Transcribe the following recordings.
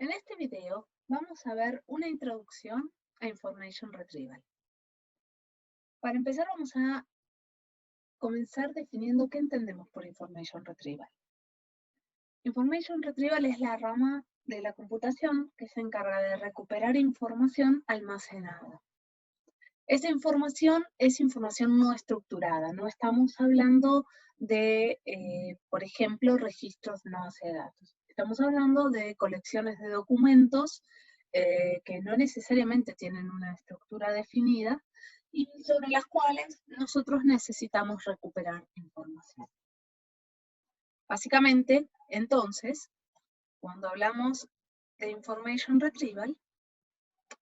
En este video vamos a ver una introducción a Information Retrieval. Para empezar vamos a comenzar definiendo qué entendemos por Information Retrieval. Information Retrieval es la rama de la computación que se encarga de recuperar información almacenada. Esa información es información no estructurada, no estamos hablando de, por ejemplo, registros de una base de datos. Estamos hablando de colecciones de documentos que no necesariamente tienen una estructura definida y sobre las cuales nosotros necesitamos recuperar información. Básicamente, entonces, cuando hablamos de Information Retrieval,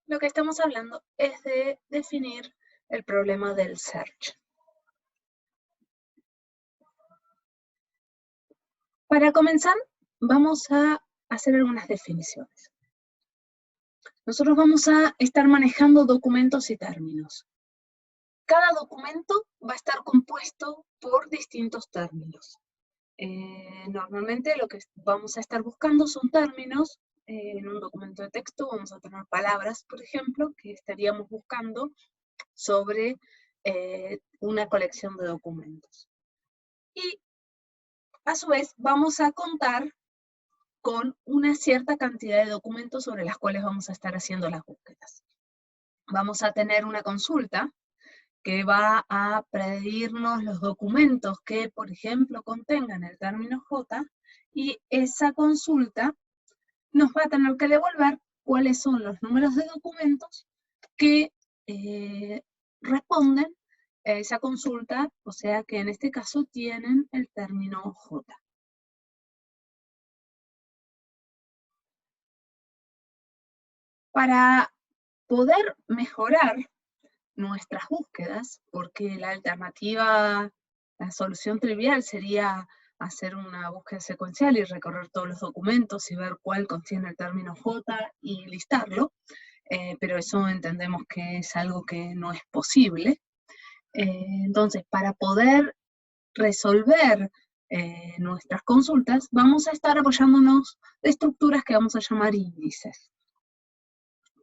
lo que estamos hablando es de definir el problema del search. Para comenzar, vamos a hacer algunas definiciones. Nosotros vamos a estar manejando documentos y términos. Cada documento va a estar compuesto por distintos términos. Normalmente lo que vamos a estar buscando son términos. En un documento de texto vamos a tener palabras, por ejemplo, que estaríamos buscando sobre una colección de documentos. Y a su vez vamos a contar con una cierta cantidad de documentos sobre las cuales vamos a estar haciendo las búsquedas. Vamos a tener una consulta que va a pedirnos los documentos que, por ejemplo, contengan el término J, y esa consulta nos va a tener que devolver cuáles son los números de documentos que responden a esa consulta, o sea que en este caso tienen el término J. Para poder mejorar nuestras búsquedas, porque la alternativa, la solución trivial sería hacer una búsqueda secuencial y recorrer todos los documentos y ver cuál contiene el término J y listarlo, pero eso entendemos que es algo que no es posible. Entonces, para poder resolver nuestras consultas, vamos a estar apoyándonos de estructuras que vamos a llamar índices.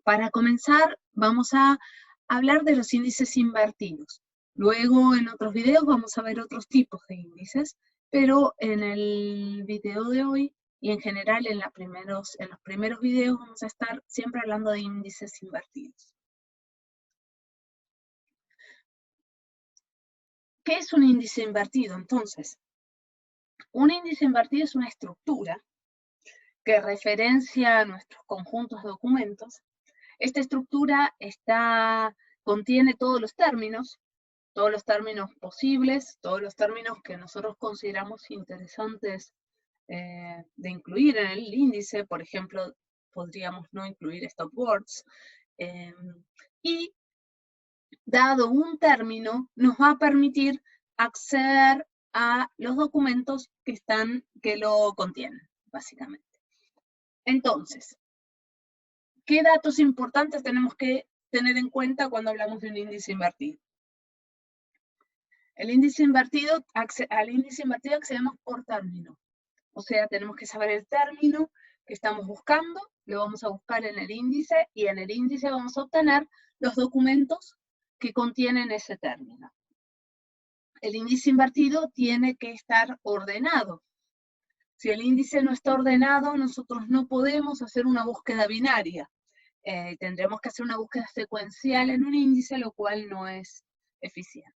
Para comenzar, vamos a hablar de los índices invertidos. Luego, en otros videos, vamos a ver otros tipos de índices, pero en el video de hoy, y en general en los primeros videos, vamos a estar siempre hablando de índices invertidos. ¿Qué es un índice invertido, entonces? Un índice invertido es una estructura que referencia a nuestros conjuntos de documentos. Esta estructura contiene todos los términos posibles, todos los términos que nosotros consideramos interesantes de incluir en el índice. Por ejemplo, podríamos no incluir stop words. Y dado un término, nos va a permitir acceder a los documentos que lo contienen, básicamente. Entonces, ¿qué datos importantes tenemos que tener en cuenta cuando hablamos de un índice invertido? Al índice invertido accedemos por término. O sea, tenemos que saber el término que estamos buscando, lo vamos a buscar en el índice, y en el índice vamos a obtener los documentos que contienen ese término. El índice invertido tiene que estar ordenado. Si el índice no está ordenado, nosotros no podemos hacer una búsqueda binaria. Tendremos que hacer una búsqueda secuencial en un índice, lo cual no es eficiente.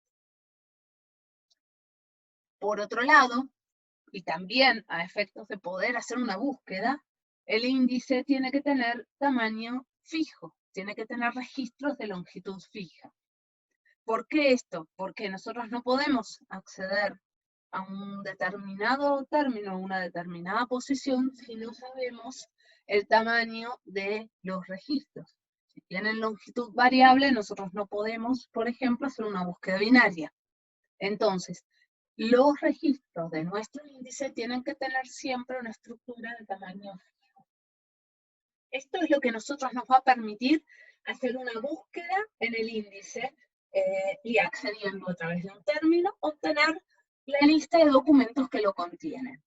Por otro lado, y también a efectos de poder hacer una búsqueda, el índice tiene que tener tamaño fijo, tiene que tener registros de longitud fija. ¿Por qué esto? Porque nosotros no podemos acceder a un determinado término, a una determinada posición, si no sabemos el tamaño de los registros. Si tienen longitud variable, nosotros no podemos, por ejemplo, hacer una búsqueda binaria. Entonces, los registros de nuestro índice tienen que tener siempre una estructura de tamaño fijo. Esto es lo que nosotros nos va a permitir hacer una búsqueda en el índice y, accediendo a través de un término, obtener la lista de documentos que lo contienen.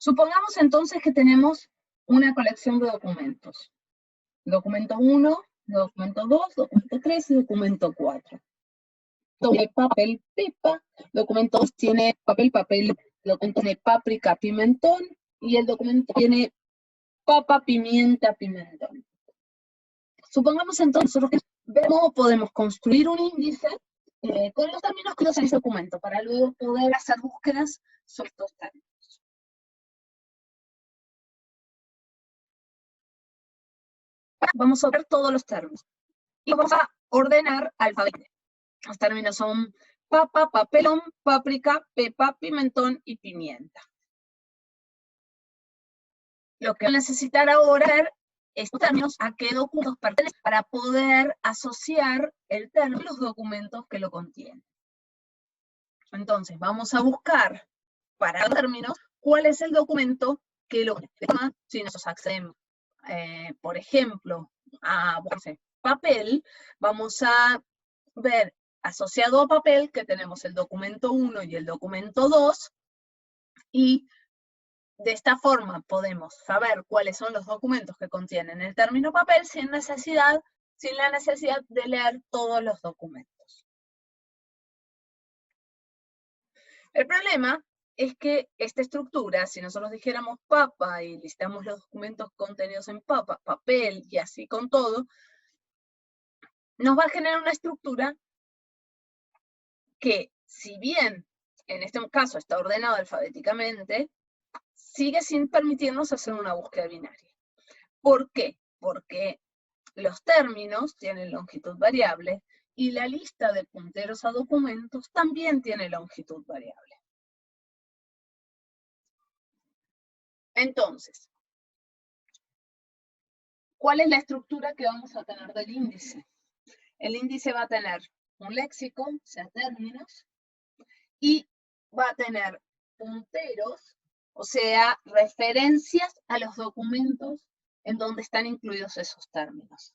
Supongamos entonces que tenemos una colección de documentos. Documento 1, documento 2, documento 3 y documento 4. Tiene papel, pepa, documento 2 tiene papel, documento tiene páprica, pimentón, y el documento tiene papa, pimienta, pimentón. Supongamos entonces que vemos cómo podemos construir un índice con los términos que usan ese documento, para luego poder hacer búsquedas sobre estos términos. Vamos a ver todos los términos. Y vamos a ordenar alfabéticamente. Los términos son papa, papelón, páprica, pepa, pimentón y pimienta. Lo que voy a necesitar ahora es estos términos a qué documentos pertenecen para poder asociar el término a los documentos que lo contienen. Entonces, vamos a buscar para los términos cuál es el documento que lo contiene. Si nosotros accedemos, por ejemplo, a papel, vamos a ver asociado a papel que tenemos el documento 1 y el documento 2, y de esta forma podemos saber cuáles son los documentos que contienen el término papel sin la necesidad de leer todos los documentos. El problema es que esta estructura, si nosotros dijéramos papa y listamos los documentos contenidos en papa, papel y así con todo, nos va a generar una estructura que, si bien en este caso está ordenado alfabéticamente, sigue sin permitirnos hacer una búsqueda binaria. ¿Por qué? Porque los términos tienen longitud variable y la lista de punteros a documentos también tiene longitud variable. Entonces, ¿cuál es la estructura que vamos a tener del índice? El índice va a tener un léxico, o sea, términos, y va a tener punteros, o sea, referencias a los documentos en donde están incluidos esos términos.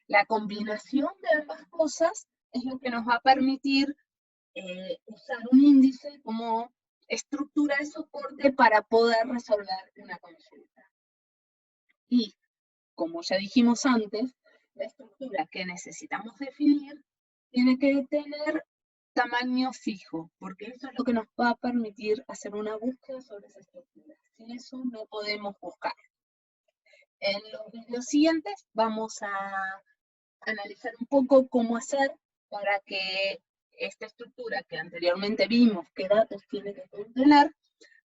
La combinación de ambas cosas es lo que nos va a permitir usar un índice como estructura de soporte para poder resolver una consulta. Y, como ya dijimos antes, la estructura que necesitamos definir tiene que tener tamaño fijo, porque eso es lo que nos va a permitir hacer una búsqueda sobre esa estructura. Sin eso no podemos buscar. En los videos siguientes vamos a analizar un poco cómo hacer para que esta estructura que anteriormente vimos qué datos tiene que contener,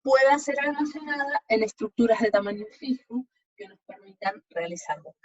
pueda ser almacenada en estructuras de tamaño fijo que nos permitan realizar búsquedas.